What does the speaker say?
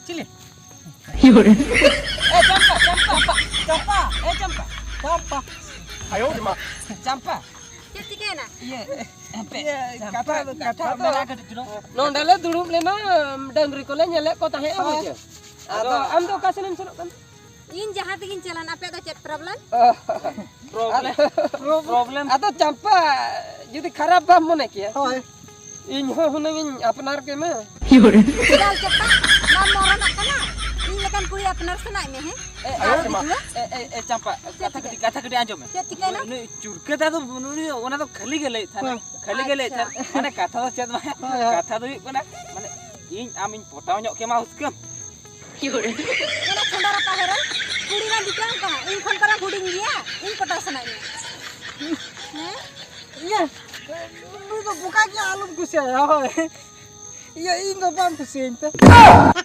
Cile. Yaudah. Campa. Ayo cuma. Campa. Ketika na. Iya. Kata Meraga di dulu. Nondale duduk lena dan rikola nyelek kota he aja. Atau am do kasinan serok kan? In jahat ingin jalan apa ada chat problem? Problem. Atau campa jadi kharab bam mone kiya. इन हो हुने अपनार के में Yaudah. Gal cepat, nam orang nak kena. Ini kan kuliah benar senang ni, चंपा कथा कटी आंजो में Ketika na. नु चुरके ता तो नुनी ओना तो खाली गेले था खाली गेले था माने कथा तो चेत कथा तो कना माने इन आम इन पोटाव ᱧᱚᱜ के मा उसके Yaudah. Kena cendera paheran. Kuli kan dikang kah? In kon kara huding dia. In kota senang ni. iya. Lu tuh bukannya alum kusia ya. Iya ini bang kusia